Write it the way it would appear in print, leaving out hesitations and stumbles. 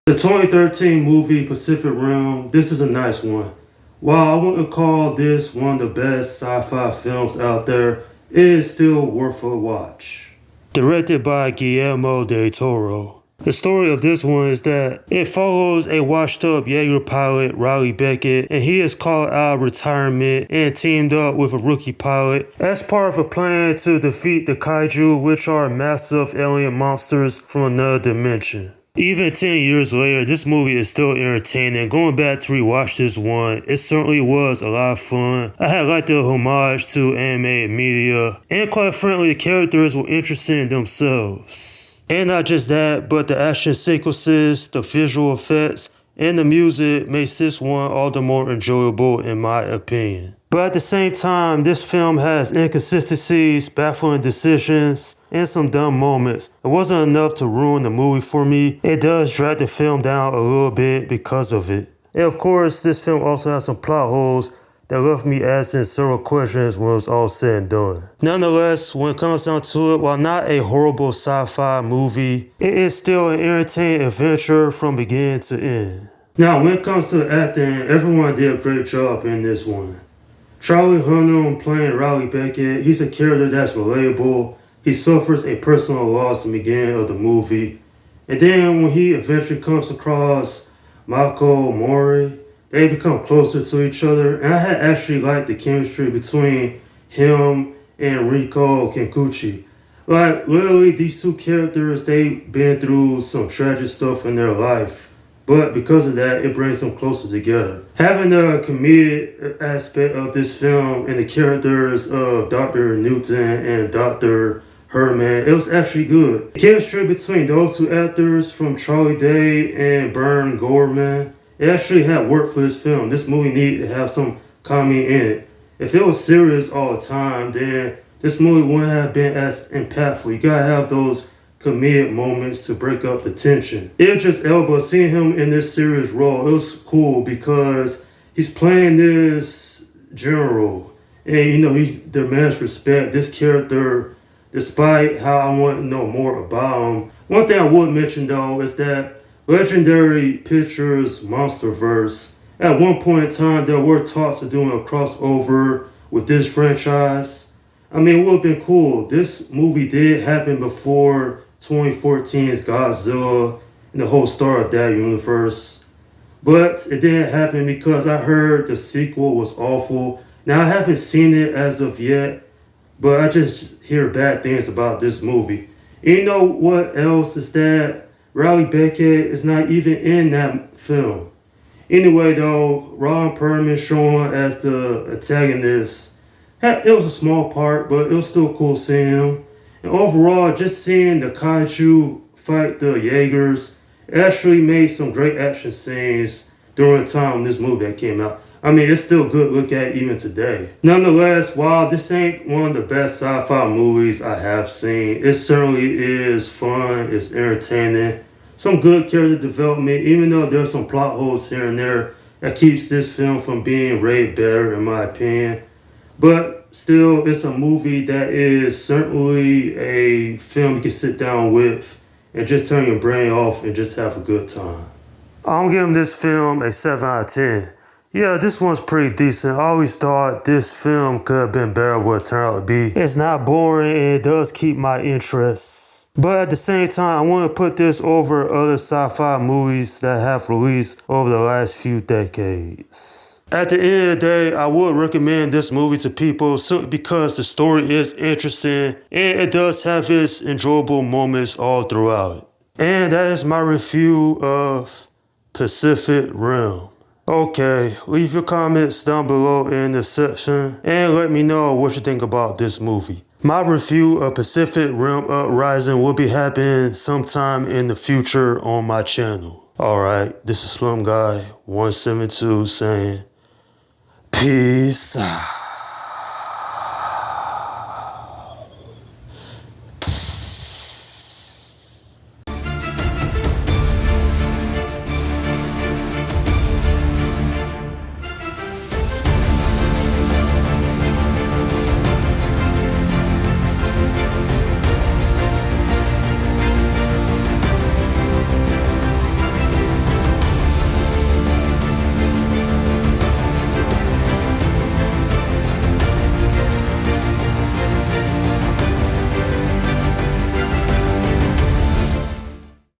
The 2013 movie Pacific Rim, this is a nice one. While I wouldn't call this one of the best sci-fi films out there, it is still worth a watch. Directed by Guillermo del Toro. The story of this one is that it follows a washed-up Jaeger pilot, Riley Beckett, and he is called out of retirement and teamed up with a rookie pilot as part of a plan to defeat the kaiju, which are massive alien monsters from another dimension. Even 10 years later, this movie is still entertaining. Going back to rewatch this one, it certainly was a lot of fun. I had liked the homage to animated media, and quite frankly, the characters were interesting in themselves. And not just that, but the action sequences, the visual effects, and the music makes this one all the more enjoyable in my opinion. But at the same time, this film has inconsistencies, baffling decisions, and some dumb moments. It wasn't enough to ruin the movie for me. It does drag the film down a little bit because of it. And of course, this film also has some plot holes that left me asking several questions when it was all said and done. Nonetheless, when it comes down to it, while not a horrible sci-fi movie, it is still an entertaining adventure from beginning to end. Now, when it comes to acting, everyone did a great job in this one. Charlie Hunnam playing Riley Beckett, he's a character that's relatable. He suffers a personal loss in the beginning of the movie. And then when he eventually comes across Mako Mori, they become closer to each other. And I had actually liked the chemistry between him and Riko Kenkuchi. Like, literally, these two characters, they've been through some tragic stuff in their life. But because of that, it brings them closer together. Having the comedic aspect of this film and the characters of Dr. Newton and Dr. Herman, it was actually good. The chemistry between those two actors from Charlie Day and Bern Gorman, it actually had worked for this film. This movie needed to have some comedy in it. If it was serious all the time, then this movie wouldn't have been as impactful. You gotta have those comedic moments to break up the tension. Idris Elba, seeing him in this serious role, it was cool because he's playing this general. And he's demands respect. This character, despite how I want to know more about him. One thing I would mention though is that Legendary Pictures Monsterverse, at one point in time there were talks of doing a crossover with this franchise. I mean, it would have been cool. This movie did happen before 2014's Godzilla and the whole start of that universe. But it didn't happen because I heard the sequel was awful. Now, I haven't seen it as of yet, but I just hear bad things about this movie. And you know what else is that Riley Beckett is not even in that film. Anyway, though, Ron Perlman showing as the antagonist, it was a small part, but it was still cool seeing him. And overall, just seeing the kaiju fight the Jaegers actually made some great action scenes during the time this movie that came out. I mean, it's still good to look at even today. Nonetheless, while this ain't one of the best sci-fi movies I have seen, it certainly is fun, it's entertaining, some good character development, even though there's some plot holes here and there that keeps this film from being rated better in my opinion. But still, it's a movie that is certainly a film you can sit down with and just turn your brain off and just have a good time. I'm giving this film a 7 out of 10. Yeah, this one's pretty decent. I always thought this film could have been better what it turned out to be. It's not boring and it does keep my interest. But at the same time, I want to put this over other sci-fi movies that have released over the last few decades. At the end of the day, I would recommend this movie to people simply because the story is interesting and it does have its enjoyable moments all throughout. And that is my review of Pacific Rim. Okay, leave your comments down below in the section and let me know what you think about this movie. My review of Pacific Rim Uprising will be happening sometime in the future on my channel. Alright, this is Slum Guy 172 saying peace out.